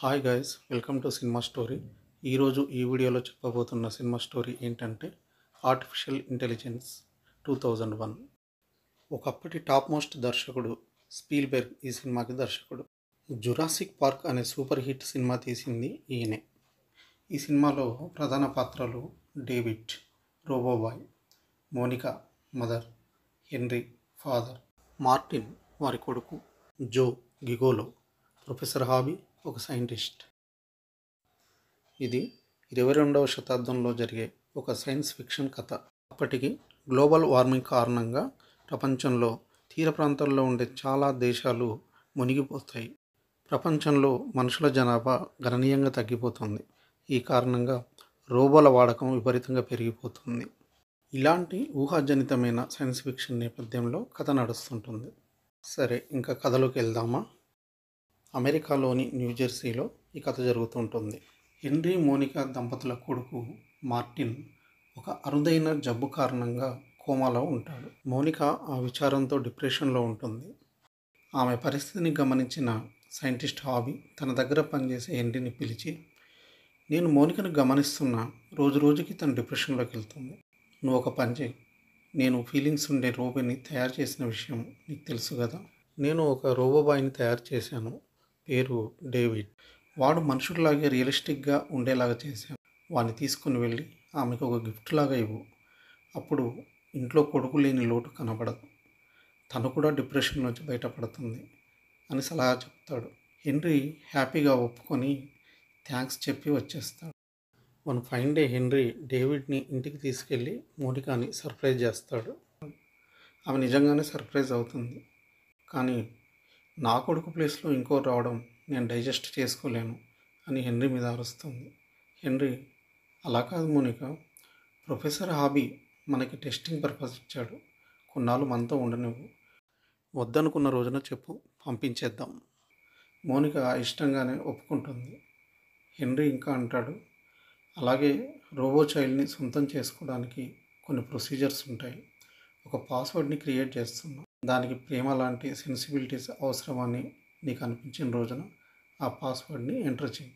Hi guys, welcome to cinema story. ఈరోజు ఈ వీడియోలో చెప్పబోతున్న సినిమా స్టోరీ ఏంటంటే ఆర్టిఫిషియల్ ఇంటెలిజెన్స్ 2001. ఒకప్పటి టాప్ మోస్ట్ దర్శకుడు స్పీల్బెర్గ్ ఈ సినిమాకి దర్శకుడు. జురాసిక్ పార్క్ అనే సూపర్ హిట్ సినిమా తీసింది ఈయనే. ఈ సినిమాలో ప్రధాన పాత్రలు David robo boy, Monica mother, Henry father, Martin వారి కొడుకు, జో గిగోలో, ప్రొఫెసర్ హాబీ ఒక సైంటిస్ట్. ఇది 22వ శతాబ్దంలో జరిగే ఒక సైన్స్ ఫిక్షన్ కథ. అప్పటికి గ్లోబల్ వార్మింగ్ కారణంగా ప్రపంచంలో తీర ప్రాంతాల్లో ఉండే చాలా దేశాలు మునిగిపోతాయి. ప్రపంచంలో మనుషుల జనాభా గణనీయంగా తగ్గిపోతుంది. ఈ కారణంగా రోబోల వాడకం విపరీతంగా పెరిగిపోతుంది. ఇలాంటి ఊహాజనితమైన సైన్స్ ఫిక్షన్ నేపథ్యంలో కథ నడుస్తుంటుంది. సరే, ఇంకా కథలోకి వెళ్దామా? అమెరికాలోని న్యూజెర్సీలో ఈ కథ జరుగుతుంటుంది. హెన్రీ మోనికా దంపతుల కొడుకు మార్టిన్ ఒక అరుదైన జబ్బు కారణంగా కోమాలో ఉంటాడు. మోనికా ఆ విచారంతో డిప్రెషన్లో ఉంటుంది. ఆమె పరిస్థితిని గమనించిన సైంటిస్ట్ హాబీ తన దగ్గర పనిచేసే హెన్రీని పిలిచి, నేను మోనికను గమనిస్తున్నా, రోజు రోజుకి తను డిప్రెషన్లోకి వెళ్తుంది. నువ్వు ఒక పని చేయి, నేను ఫీలింగ్స్ ఉండే రోబోని తయారు చేసిన విషయం నీకు తెలుసు కదా. నేను ఒక రోబోబాయ్ని తయారు చేశాను, పేరు డేవిడ్. వాడు మనుషుల్లాగే రియలిస్టిక్గా ఉండేలాగా చేశాను. వాడిని తీసుకుని వెళ్ళి ఆమెకు ఒక గిఫ్ట్ లాగా ఇవ్వు. అప్పుడు ఇంట్లో కొడుకు లేని లోటు కనబడదు, తను కూడా డిప్రెషన్ నుంచి బయటపడుతుంది అని సలహా చెప్తాడు. హెన్రీ హ్యాపీగా ఒప్పుకొని థ్యాంక్స్ చెప్పి వచ్చేస్తాడు. వన్ ఫైన్ డే హెన్రీ డేవిడ్ని ఇంటికి తీసుకెళ్ళి మోనికాని సర్ప్రైజ్ చేస్తాడు. ఆమె నిజంగానే సర్ప్రైజ్ అవుతుంది. కానీ నా కొడుకు ప్లేస్లో ఇంకోరు రావడం నేను డైజెస్ట్ చేసుకోలేను అని హెన్రీ మీద అరుస్తుంది. హెన్రీ, అలా కాదు మోనికా, ప్రొఫెసర్ హాబీ మనకి టెస్టింగ్ పర్పస్ ఇచ్చాడు, కొన్నాళ్ళు మనతో ఉండనివ్వు, వద్దనుకున్న రోజున చెప్పు, పంపించేద్దాం. మోనికా ఇష్టంగానే ఒప్పుకుంటుంది. హెన్రీ ఇంకా అంటాడు, అలాగే రోబో చైల్డ్ని సొంతం చేసుకోవడానికి కొన్ని ప్రొసీజర్స్ ఉంటాయి. ఒక పాస్వర్డ్ని క్రియేట్ చేస్తున్నాం, దానికి ప్రేమ లాంటి సెన్సిబిలిటీస్ అవసరమని నీకు అనిపించిన రోజున ఆ పాస్వర్డ్ని ఎంటర్ చేయి.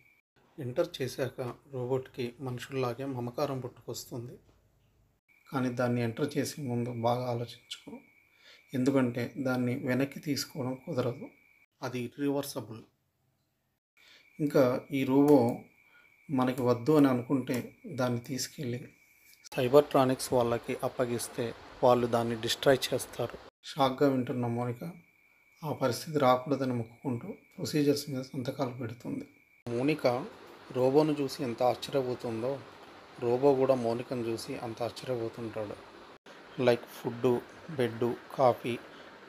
ఎంటర్ చేశాక రోబోట్కి మనుషుల్లాగే మమకారం పుట్టుకొస్తుంది. కానీ దాన్ని ఎంటర్ చేసే ముందు బాగా ఆలోచించుకో, ఎందుకంటే దాన్ని వెనక్కి తీసుకోవడం కుదరదు, అది ఇర్రివర్సబుల్. ఇంకా ఈ రోబో మనకి వద్దు అని అనుకుంటే దాన్ని తీసుకెళ్ళి సైబర్ట్రానిక్స్ వాళ్ళకి అప్పగిస్తే వాళ్ళు దాన్ని డిస్ట్రాయ్ చేస్తారు. షాక్గా వింటున్న మోనిక ఆ పరిస్థితి రాకూడదని మొక్కుకుంటూ ప్రొసీజర్స్ మీద సంతకాలు పెడుతుంది. మోనిక రోబోను చూసి ఎంత ఆశ్చర్యపోతుందో, రోబో కూడా మోనికను చూసి అంత ఆశ్చర్యపోతుంటాడు. లైక్ ఫుడ్డు, బెడ్డు, కాఫీ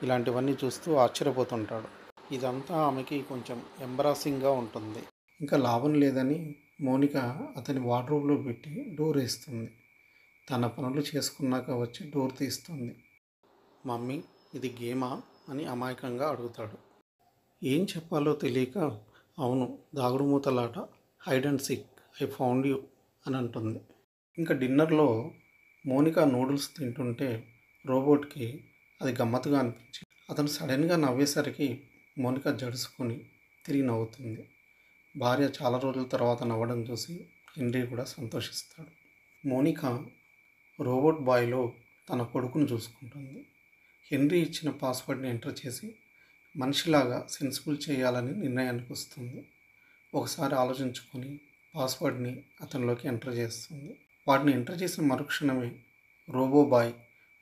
ఇలాంటివన్నీ చూస్తూ ఆశ్చర్యపోతుంటాడు. ఇదంతా ఆమెకి కొంచెం ఎంబరాసింగ్గా ఉంటుంది. ఇంకా లాభం లేదని మోనిక అతని వార్డ్రోబ్లో పెట్టి డోర్ వేస్తుంది. తన పనులు చేసుకున్నాక వచ్చి డోర్ తీస్తుంది. మమ్మీ, ఇది గేమా అని అమాయకంగా అడుగుతాడు. ఏం చెప్పాలో తెలియక, అవును, దాగుడు మూతలాట, hide and seek, I found you అని అంటుంది. ఇంకా డిన్నర్లో మోనిక నూడిల్స్ తింటుంటే రోబోట్కి అది గమ్మత్తుగా అనిపించి అతను సడన్గా నవ్వేసరికి మోనిక జడుసుకొని తిరిగి నవ్వుతుంది. భార్య చాలా రోజుల తర్వాత నవ్వడం చూసి హెన్రీ కూడా సంతోషిస్తాడు. మోనిక రోబోట్ బాయ్లో తన కొడుకును చూసుకుంటుంది. హెన్రీ ఇచ్చిన పాస్వర్డ్ని ఎంటర్ చేసి మనిషిలాగా సెన్సిబుల్ చేయాలని నిర్ణయానికి వస్తుంది. ఒకసారి ఆలోచించుకొని పాస్వర్డ్ని అతనిలోకి ఎంటర్ చేస్తుంది. వాటిని ఎంటర్ చేసిన మరుక్షణమే రోబో బాయ్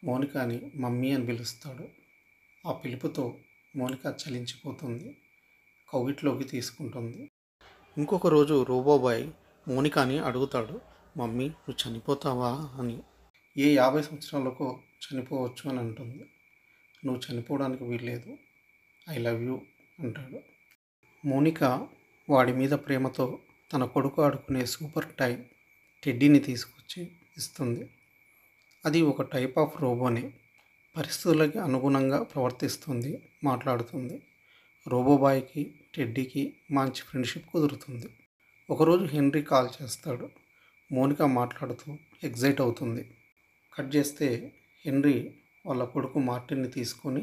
మోనికాని మమ్మీ అని పిలుస్తాడు. ఆ పిలుపుతో మోనిక చలించిపోతుంది, కౌగిట్లోకి తీసుకుంటుంది. ఇంకొక రోజు రోబో బాయ్ మోనికాని అడుగుతాడు, మమ్మీ, నువ్వు చనిపోతావా అని. ఏ 50 సంవత్సరాలకో చనిపోవచ్చు అని అంటుంది. నువ్వు చనిపోవడానికి వీల్లేదు, ఐ లవ్ యూ అంటాడు. మోనిక వాడి మీద ప్రేమతో తన కొడుకు ఆడుకునే సూపర్ టై టెడ్డీని తీసుకొచ్చి ఇస్తుంది. అది ఒక టైప్ ఆఫ్ రోబోనే, పరిస్థితులకి అనుగుణంగా ప్రవర్తిస్తుంది, మాట్లాడుతుంది. రోబోబాయ్కి టెడ్డీకి మంచి ఫ్రెండ్షిప్ కుదురుతుంది. ఒకరోజు హెన్రీ కాల్ చేస్తాడు. మోనిక మాట్లాడుతూ ఎగ్జైట్ అవుతుంది. కట్ చేస్తే హెన్రీ వాళ్ళ కొడుకు మార్టిన్ని తీసుకొని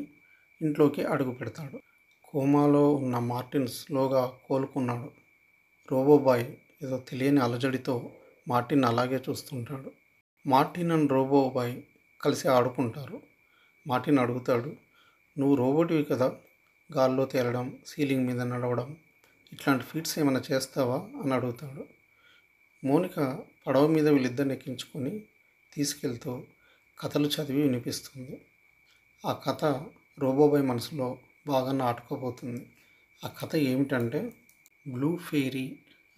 ఇంట్లోకి అడుగు పెడతాడు. కోమాలో ఉన్న మార్టిన్ స్లోగా కోలుకున్నాడు. రోబోబాయ్ ఏదో తెలియని అలజడితో మార్టిన్ అలాగే చూస్తుంటాడు. మార్టిన్ అండ్ రోబోబాయ్ కలిసి ఆడుకుంటారు. మార్టిన్ అడుగుతాడు, నువ్వు రోబోటివి కదా, గాల్లో తేలడం, సీలింగ్ మీద నడవడం ఇట్లాంటి ఫీట్స్ ఏమైనా చేస్తావా అని అడుగుతాడు. మోనిక పడవ మీద వీళ్ళిద్దరిని ఎక్కించుకొని తీసుకెళ్తూ కథలు చదివి వినిపిస్తుంది. ఆ కథ రోబోబాయ్ మనసులో బాగా నాటుకోబోతుంది. ఆ కథ ఏమిటంటే, బ్లూ ఫెయిరీ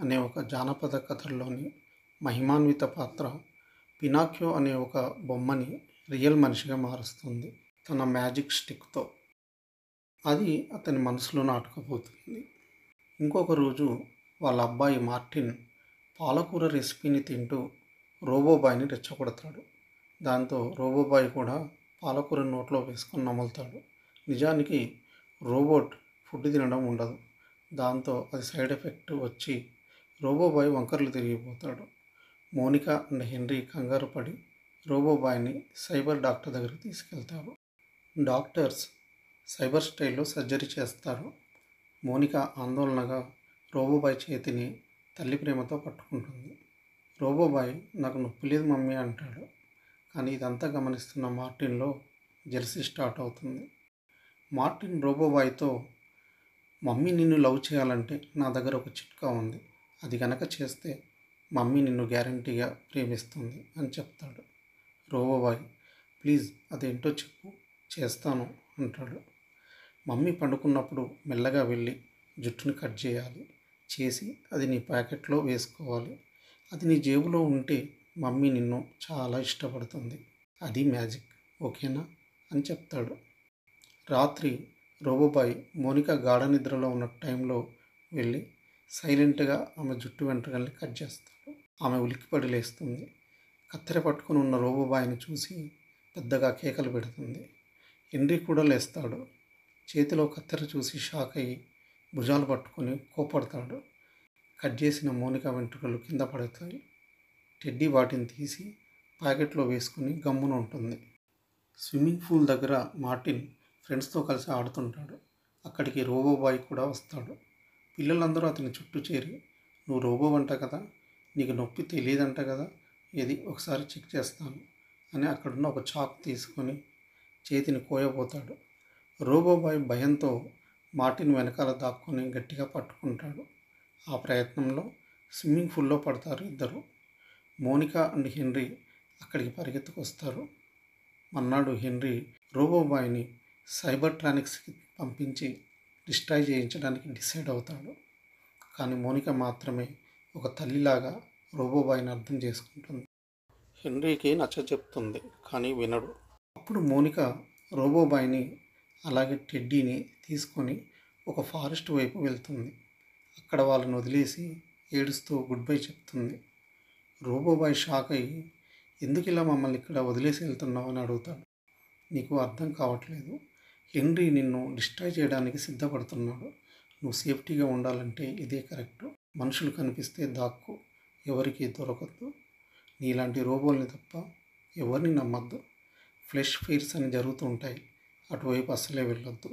అనే ఒక జానపద కథల్లోని మహిమాన్విత పాత్ర పినాక్యో అనే ఒక బొమ్మని రియల్ మనిషిగా మారుస్తుంది తన మ్యాజిక్ స్టిక్తో. అది అతని మనసులో నాటుకుపోతుంది. ఇంకొక రోజు వాళ్ళ అబ్బాయి మార్టిన్ పాలకూర రెసిపీని తింటూ రోబోబాయ్ని రెచ్చగొడతాడు. దాంతో రోబోబాయ్ కూడా పాలకూర నోట్లో వేసుకొని నములుతాడు. నిజానికి రోబోట్ ఫుడ్ తినడం ఉండదు. దాంతో అది సైడ్ ఎఫెక్ట్ వచ్చి రోబోబాయ్ వంకర్లు తిరిగిపోతాడు. మోనికా అండ్ హెన్రీ కంగారు పడి రోబోబాయ్ని సైబర్ డాక్టర్ దగ్గరికి తీసుకెళ్తారు. డాక్టర్స్ సైబర్ స్టైల్లో సర్జరీ చేస్తారు. మోనికా ఆందోళనగా రోబోబాయ్ చేతిని తల్లి ప్రేమతో పట్టుకుంటుంది. రోబోబాయ్ నాకు నొప్పి లేదు మమ్మీ అంటాడు. కానీ ఇదంతా గమనిస్తున్న మార్టిన్లో జెర్సీ స్టార్ట్ అవుతుంది. మార్టిన్ రోబోబాయ్తో, మమ్మీ నిన్ను లవ్ చేయాలంటే నా దగ్గర ఒక చిట్కా ఉంది, అది గనక చేస్తే మమ్మీ నిన్ను గ్యారంటీగా ప్రేమిస్తుంది అని చెప్తాడు. రోబోబాయ్, ప్లీజ్ అదేంటో చెప్పు, చేస్తాను అంటాడు. మమ్మీ పండుకున్నప్పుడు మెల్లగా వెళ్ళి జుట్టుని కట్ చేయాలి, చేసి అది నీ ప్యాకెట్లో వేసుకోవాలి. అది నీ జేబులో ఉంటే మమ్మీ నిన్ను చాలా ఇష్టపడుతుంది. అది మ్యాజిక్, ఓకేనా అని చెప్తాడు. రాత్రి రోబోబాయ్ మోనికా గాఢ నిద్రలో ఉన్న టైంలో వెళ్ళి సైలెంట్గా ఆమె జుట్టు వెంట్రుకల్ని కట్ చేస్తాడు. ఆమె ఉలిక్కిపడి లేస్తుంది. కత్తెర పట్టుకుని ఉన్న రోబోబాయ్ని చూసి పెద్దగా కేకలు పెడుతుంది. హెన్రీ కూడా లేస్తాడు. చేతిలో కత్తెర చూసి షాక్ అయ్యి భుజాలు పట్టుకొని కోపడతాడు. కట్ చేసిన మోనికా వెంట్రుకలు కింద పడతాయి. టెడ్డీ వాటిని తీసి ప్యాకెట్లో వేసుకుని గమ్మున ఉంటుంది. స్విమ్మింగ్ పూల్ దగ్గర మార్టిన్ ఫ్రెండ్స్తో కలిసి ఆడుతుంటాడు. అక్కడికి రోబోబాయ్ కూడా వస్తాడు. పిల్లలందరూ అతని చుట్టూ చేరి, నువ్వు రోబో అంట కదా, నీకు నొప్పి తెలియదంట కదా, ఏది ఒకసారి చెక్ చేస్తాను అని అక్కడున్న ఒక చాక్ తీసుకొని చేతిని కోయబోతాడు. రోబోబాయ్ భయంతో మార్టిన్ వెనకాల దాక్కొని గట్టిగా పట్టుకుంటాడు. ఆ ప్రయత్నంలో స్విమ్మింగ్ పూల్లో పడతారు ఇద్దరు. మోనికా అండ్ హెన్రీ అక్కడికి పరిగెత్తుకొస్తారు. మర్నాడు హెన్రీ రోబోబాయ్ని సైబర్ ట్రానిక్స్కి పంపించి డిస్ట్రాయ్ చేయించడానికి డిసైడ్ అవుతాడు. కానీ మోనికా మాత్రమే ఒక తల్లిలాగా రోబోబాయ్ని అర్థం చేసుకుంటుంది. హెన్రీకి నచ్చచెప్తుంది, కానీ వినడు. అప్పుడు మోనికా రోబోబాయ్ని అలాగే టెడ్డీని తీసుకొని ఒక ఫారెస్ట్ వైపు వెళ్తుంది. అక్కడ వాళ్ళని వదిలేసి ఏడుస్తూ గుడ్ బై చెప్తుంది. రోబోబాయ్ షాక్ అయ్యి, ఎందుకు ఇలా మమ్మల్ని ఇక్కడ వదిలేసి వెళ్తున్నావు అని అడుగుతాడు. నీకు అర్థం కావట్లేదు, హెన్రీ నిన్ను డిస్ట్రాయ్ చేయడానికి సిద్ధపడుతున్నాడు. నువ్వు సేఫ్టీగా ఉండాలంటే ఇదే కరెక్ట్. మనుషులు కనిపిస్తే దాక్కు, ఎవరికి దొరకద్దు. నీలాంటి రోబోల్ని తప్ప ఎవరిని నమ్మద్దు. ఫ్లెష్ ఫైర్స్ అని జరుగుతూ ఉంటాయి, అటువైపు అస్సలే వెళ్ళొద్దు.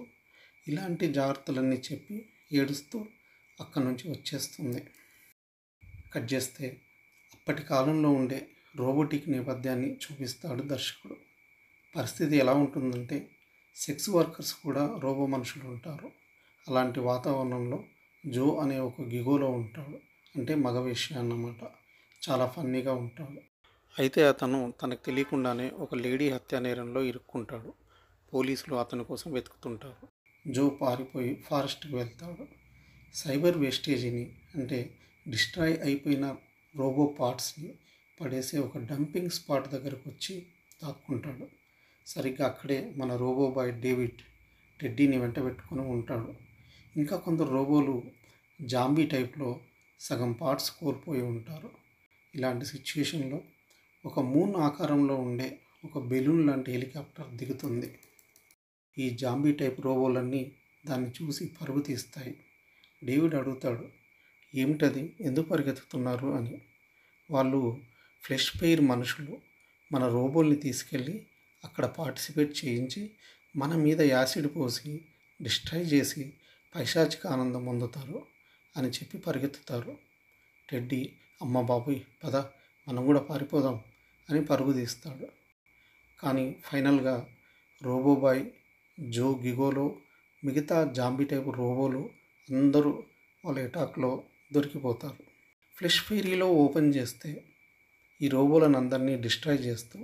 ఇలాంటి జాగ్రత్తలన్నీ చెప్పి ఏడుస్తూ అక్కడి నుంచి వచ్చేస్తుంది. కట్ చేస్తే అప్పటి కాలంలో ఉండే రోబోటిక్ నేపథ్యాన్ని చూపిస్తాడు దర్శకుడు. పరిస్థితి ఎలా ఉంటుందంటే, సెక్స్ వర్కర్స్ కూడా రోబో మనుషులు ఉంటారు. అలాంటి వాతావరణంలో జో అనే ఒక గిగోలో ఉంటాడు, అంటే మగవేశ్య అన్నమాట. చాలా ఫన్నీగా ఉంటాడు. అయితే అతను తనకు తెలియకుండానే ఒక లేడీ హత్య నేరంలో ఇరుక్కుంటాడు. పోలీసులు అతని కోసం వెతుకుతుంటారు. జో పారిపోయి ఫారెస్ట్కి వెళ్తాడు. సైబర్ వేస్టేజీని, అంటే డిస్ట్రాయ్ అయిపోయిన రోబో పార్ట్స్ని పడేసే ఒక డంపింగ్ స్పాట్ దగ్గరకు వచ్చి దాక్కుంటాడు. సరిగ్గా అక్కడే మన రోబోబాయ్ డేవిడ్ టెడ్డీని వెంట పెట్టుకొని ఉంటాడు. ఇంకా కొందరు రోబోలు జాంబీ టైప్లో సగం పార్ట్స్ కోల్పోయి ఉంటారు. ఇలాంటి సిచ్యుయేషన్లో ఒక మూన్ ఆకారంలో ఉండే ఒక బెలూన్ లాంటి హెలికాప్టర్ దిగుతుంది. ఈ జాంబీ టైప్ రోబోలన్నీ దాన్ని చూసి పరుగు తీస్తాయి. డేవిడ్ అడుగుతాడు, ఏమిటది, ఎందుకు పరిగెత్తుతున్నారు అని. వాళ్ళు ఫ్లెష్ ఫైర్ మనుషులు మన రోబోల్ని తీసుకెళ్ళి అక్కడ పార్టిసిపేట్ చేయించి మన మీద యాసిడ్ పోసి డిస్ట్రాయ్ చేసి పైశాచిక ఆనందం పొందుతారు అని చెప్పి పరిగెత్తుతారు. టెడ్డీ అమ్మ బాబోయ్ పద మనం కూడా పారిపోదాం అని పరుగు తీస్తాడు. కానీ ఫైనల్గా రోబోబాయ్, జో గిగోలో, మిగతా జాంబీ టైపు రోబోలు అందరూ వాళ్ళ అటాక్లో దొరికిపోతారు. ఫ్లెష్ ఫెయిరీలో ఓపెన్ చేస్తే ఈ రోబోలను అందరినీ డిస్ట్రాయ్ చేస్తూ,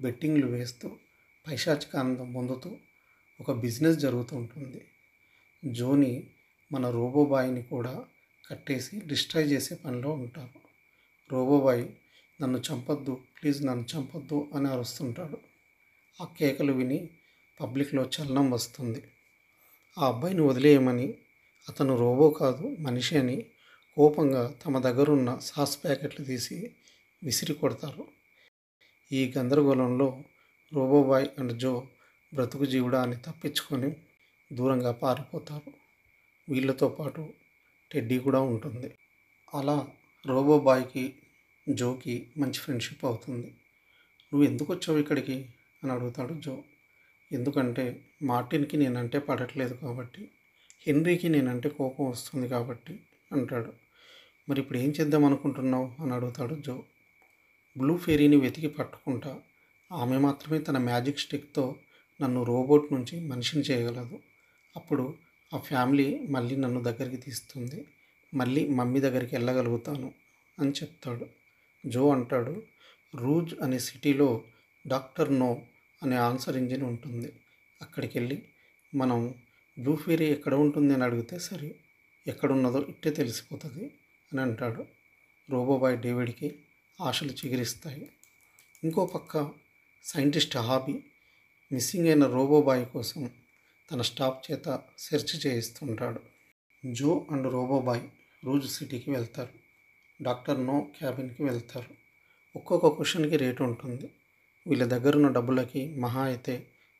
బెట్టింగ్లు వేస్తూ, పైశాచిక ఆనందం పొందుతూ ఒక బిజినెస్ జరుగుతూ ఉంటుంది. జోని మన రోబోబాయ్ని కూడా కట్టేసి డిస్ట్రాయ్ చేసే పనిలో ఉంటారు. రోబోబాయ్ నన్ను చంపొద్దు, ప్లీజ్ నన్ను చంపొద్దు అని అరుస్తుంటాడు. ఆ కేకలు విని పబ్లిక్లో చలనం వస్తుంది. ఆ అబ్బాయిని వదిలేయమని, అతను రోబో కాదు మనిషి అని కోపంగా తమ దగ్గరున్న సాస్ ప్యాకెట్లు తీసి విసిరి కొడతారు. ఈ గందరగోళంలో రోబోబాయ్ అండ్ జో బ్రతుకు జీవుడా అని తప్పించుకొని దూరంగా పారిపోతారు. వీళ్ళతో పాటు టెడ్డీ కూడా ఉంటుంది. అలా రోబోబాయ్కి జోకి మంచి ఫ్రెండ్షిప్ అవుతుంది. నువ్వు ఎందుకు వచ్చావు ఇక్కడికి అని అడుగుతాడు జో. ఎందుకంటే మార్టిన్కి నేనంటే పడట్లేదు కాబట్టి, హెన్రీకి నేనంటే కోపం వస్తుంది కాబట్టి అంటాడు. మరి ఇప్పుడు ఏం చేద్దాం అనుకుంటున్నావు అని అడుగుతాడు జో. బ్లూ ఫెయిరీని వెతికి పట్టుకుంటా, ఆమె మాత్రమే తన మ్యాజిక్ స్టిక్తో నన్ను రోబోట్ నుంచి మనిషిని చేయగలదు. అప్పుడు ఆ ఫ్యామిలీ మళ్ళీ నన్ను దగ్గరికి తీస్తుంది, మళ్ళీ మమ్మీ దగ్గరికి వెళ్ళగలుగుతాను అని చెప్తాడు. జో అంటాడు, రూజ్ అనే సిటీలో డాక్టర్ నో అనే ఆన్సర్ ఇంజిన్ ఉంటుంది. అక్కడికి వెళ్ళి మనం బ్లూ ఫెయిరీ ఎక్కడ ఉంటుంది అని అడిగితే సరే, ఎక్కడున్నదో ఇట్టే తెలిసిపోతుంది అని అంటాడు. రోబోబాయ్ డేవిడ్కి ఆశలు చిగురిస్తాయి. ఇంకో పక్క సైంటిస్ట్ హాబీ మిస్సింగ్ అయిన రోబోబాయ్ కోసం తన స్టాఫ్ చేత సెర్చ్ చేయిస్తుంటాడు. జో అండ్ రోబోబాయ్ రూజ్ సిటీకి వెళ్తారు. డాక్టర్ నో క్యాబిన్కి వెళ్తారు. ఒక్కొక్క క్వశ్చన్కి రేటు ఉంటుంది. వీళ్ళ దగ్గరున్న డబ్బులకి మహా అయితే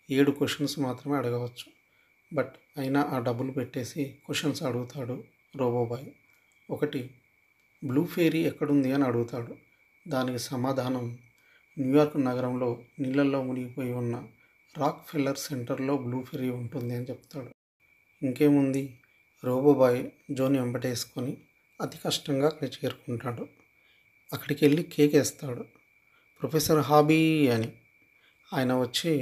7 క్వశ్చన్స్ మాత్రమే అడగవచ్చు. బట్ అయినా ఆ డబ్బులు పెట్టేసి క్వశ్చన్స్ అడుగుతాడు రోబోబాయ్. ఒకటి, బ్లూ ఫెయిరీ ఎక్కడుంది అని అడుగుతాడు. దానికి సమాధానం, న్యూయార్క్ నగరంలో నీళ్ళల్లో మునిగిపోయి ఉన్న రాక్ ఫెల్లర్ సెంటర్లో బ్లూ ఫెయిరీ ఉంటుంది అని చెప్తాడు. ఇంకేముంది, రోబోబాయ్ జోని వెంబటేసుకొని అతి కష్టంగా అక్కడికి చేరుకుంటాడు. అక్కడికి వెళ్ళి కేక్ వేస్తాడు, ప్రొఫెసర్ హాబీ అని. ఆయన వచ్చి,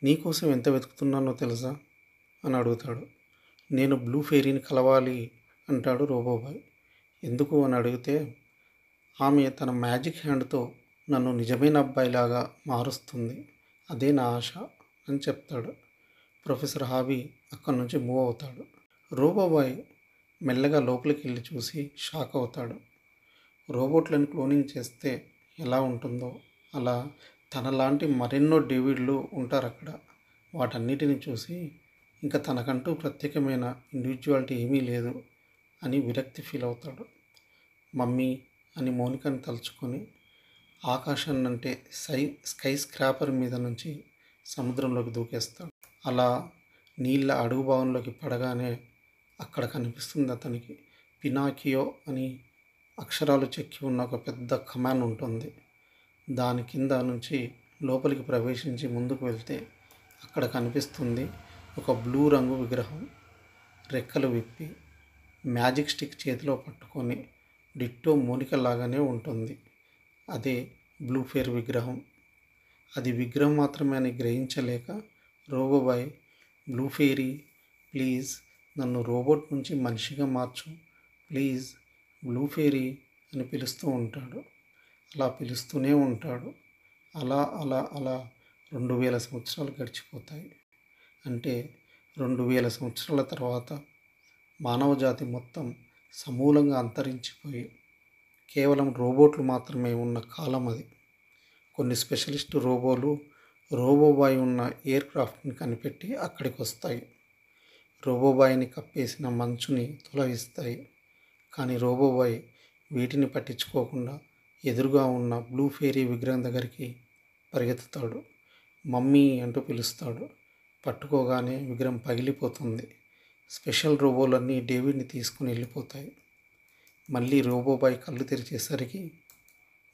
నీకోసం ఎంత వెతుకుతున్నానో తెలుసా అని అడుగుతాడు. నేను బ్లూ ఫెయిరీని కలవాలి అంటాడు రోబోబాయ్. ఎందుకు అని అడిగితే, ఆమె తన మ్యాజిక్ హ్యాండ్తో నన్ను నిజమైన అబ్బాయిలాగా మారుస్తుంది, అదే నా ఆశ అని చెప్తాడు. ప్రొఫెసర్ హాబీ అక్కడి నుంచి మూవ్ అవుతాడు. రోబోబాయ్ మెల్లగా లోపలికి వెళ్ళి చూసి షాక్ అవుతాడు. రోబోట్లను క్లోనింగ్ చేస్తే ఎలా ఉంటుందో అలా తనలాంటి మరెన్నో డేవిడ్లు ఉంటారు అక్కడ. వాటన్నిటిని చూసి ఇంకా తనకంటూ ప్రత్యేకమైన ఇండివిజువాలిటీ ఏమీ లేదు అని విరక్తి ఫీల్ అవుతాడు. మమ్మీ అని మోనికని తలుచుకొని ఆకాశాన్నంటే స్కై స్క్రాపర్ మీద నుంచి సముద్రంలోకి దూకేస్తాడు. అలా నీళ్ళ అడుగు భాగంలోకి పడగానే అక్కడ కనిపిస్తుంది అతనికి పినాకియో అని అక్షరాలు చెక్కి ఉన్న ఒక పెద్ద కమాన్ ఉంటుంది. దాని కింద నుంచి లోపలికి ప్రవేశించి ముందుకు వెళ్తే అక్కడ కనిపిస్తుంది ఒక బ్లూ రంగు విగ్రహం. రెక్కలు విప్పి మ్యాజిక్ స్టిక్ చేతిలో పట్టుకొని డిట్టో మోనిక లాగానే ఉంటుంది. అదే బ్లూ ఫెయిర్ విగ్రహం. అది విగ్రహం మాత్రమే అని గ్రహించలేక రోబోబాయ్, బ్లూ ఫెయిరీ ప్లీజ్ నన్ను రోబోట్ నుంచి మనిషిగా మార్చు, ప్లీజ్ బ్లూ ఫెయిరీ అని పిలుస్తూ ఉంటాడు. అలా పిలుస్తూనే ఉంటాడు. అలా అలా అలా 2000 సంవత్సరాలు గడిచిపోతాయి. అంటే 2000 సంవత్సరాల తర్వాత మానవజాతి మొత్తం సమూలంగా అంతరించిపోయి కేవలం రోబోట్లు మాత్రమే ఉన్న కాలం అది. కొన్ని స్పెషలిస్ట్ రోబోలు రోబోబాయ్ ఉన్న ఎయిర్ క్రాఫ్ట్ని కనిపెట్టి అక్కడికి వస్తాయి. రోబోబాయ్ని కప్పేసిన మంచుని తొలగిస్తాయి. కానీ రోబోబాయ్ వీటిని పట్టించుకోకుండా ఎదురుగా ఉన్న బ్లూ ఫెయిరీ విగ్రహం దగ్గరికి పరిగెత్తుతాడు. మమ్మీ అంటూ పిలుస్తాడు. పట్టుకోగానే విగ్రహం పగిలిపోతుంది. స్పెషల్ రోబోలన్నీ డేవిడ్ని తీసుకుని వెళ్ళిపోతాయి. మళ్ళీ రోబోబాయ్ కళ్ళు తెరిచేసరికి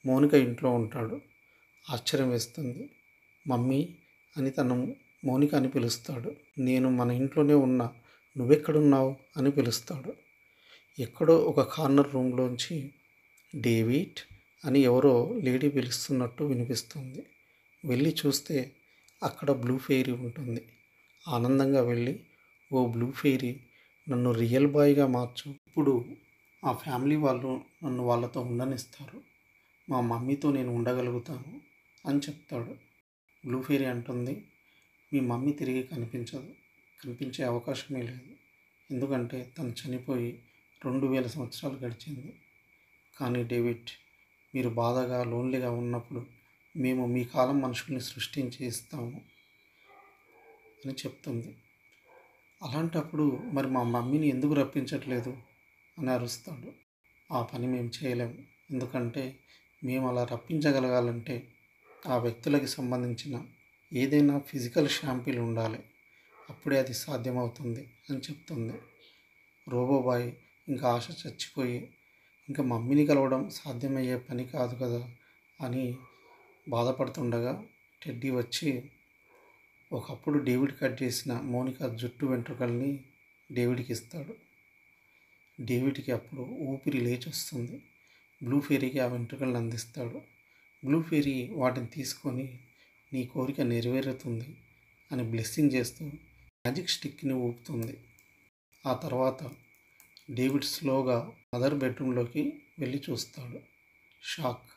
మోనిక ఇంట్లో ఉంటాడు. ఆశ్చర్యం వేస్తుంది. మమ్మీ అని తను మోనిక అని పిలుస్తాడు. నేను మన ఇంట్లోనే ఉన్నా, నువ్వెక్కడున్నావు అని పిలుస్తాడు. ఎక్కడో ఒక కార్నర్ రూమ్లోంచి డేవిడ్ అని ఎవరో లేడీ పిలుస్తున్నట్టు వినిపిస్తుంది. వెళ్ళి చూస్తే అక్కడ బ్లూ ఫెయిరీ ఉంటుంది. ఆనందంగా వెళ్ళి, ఓ బ్లూ ఫెయిరీ, నన్ను రియల్ బాయ్గా మార్చు. ఇప్పుడు ఆ ఫ్యామిలీ వాళ్ళు నన్ను వాళ్ళతో ఉండనిస్తారు. మా మమ్మీతో నేను ఉండగలుగుతాను అని చెప్తాడు. బ్లూ ఫెయిరీ అంటుంది, మీ మమ్మీ తిరిగి కనిపించే అవకాశమే లేదు. ఎందుకంటే తను చనిపోయి 2000 సంవత్సరాలు గడిచింది. కానీ డేవిడ్, మీరు బాధగా లోన్లీగా ఉన్నప్పుడు మేము మీ కాలం మనుషుల్ని సృష్టించి ఇస్తాము అని చెప్తుంది. అలాంటప్పుడు మరి మా మమ్మీని ఎందుకు రప్పించట్లేదు అని అరుస్తాడు. ఆ పని మేము చేయలేము. ఎందుకంటే మేము అలా రప్పించగలగాలంటే ఆ వ్యక్తులకి సంబంధించిన ఏదైనా ఫిజికల్ షాంపిల్ ఉండాలి. అప్పుడే అది సాధ్యమవుతుంది అని చెప్తుంది. రోబోబాయ్ ఇంకా ఆశ చచ్చిపోయి, ఇంకా మమ్మీని కలవడం సాధ్యమయ్యే పని కాదు కదా అని బాధపడుతుండగా టెడ్డీ వచ్చి ఒకప్పుడు డేవిడ్ కట్ చేసిన మోనికా జుట్టు వెంట్రుకల్ని డేవిడ్కి ఇస్తాడు. డేవిడ్కి అప్పుడు ఊపిరి లేచి వస్తుంది. బ్లూ ఫెయిరీకి ఆ వెంట్రుకలను అందిస్తాడు. బ్లూ ఫెయిరీ వాటిని తీసుకొని నీ కోరిక నెరవేరుతుంది అని బ్లెస్సింగ్ చేస్తూ మ్యాజిక్ స్టిక్ని ఊపుతుంది. ఆ తర్వాత డేవిడ్ స్లోగా మదర్ బెడ్రూమ్లోకి వెళ్ళి చూస్తాడు. షాక్.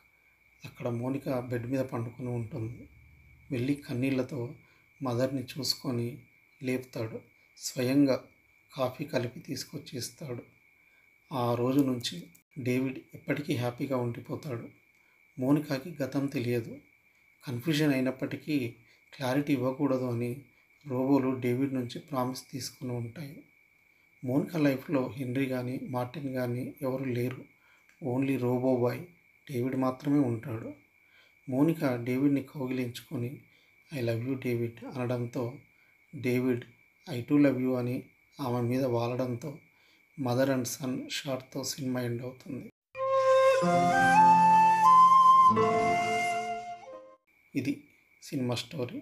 అక్కడ మోనిక బెడ్ మీద పండుకొని ఉంటుంది. వెళ్ళి కన్నీళ్లతో మదర్ని చూసుకొని లేపుతాడు. స్వయంగా కాఫీ కలిపి తీసుకొచ్చి ఇస్తాడు. ఆ రోజు నుంచి డేవిడ్ ఎప్పటికీ హ్యాపీగా ఉండిపోతాడు. మోనికాకి గతం తెలియదు. కన్ఫ్యూజన్ అయినప్పటికీ క్లారిటీ ఇవ్వకూడదు అని రోబోలు డేవిడ్ నుంచి ప్రామిస్ తీసుకుని ఉంటాయి. మోనికా లైఫ్లో హెన్రీ కానీ మార్టిన్ కానీ ఎవరు లేరు. ఓన్లీ రోబో బాయ్ డేవిడ్ మాత్రమే ఉంటాడు. మోనికా డేవిడ్ని కౌగిలించుకొని ఐ లవ్ యూ డేవిడ్ అనడంతో డేవిడ్ ఐ టు లవ్ యూ అని ఆమె మీద వాలడంతో మదర్ అండ్ సన్ షాట్తో సినిమా ఎండ్ అవుతుంది. ఇది సినిమా స్టోరీ.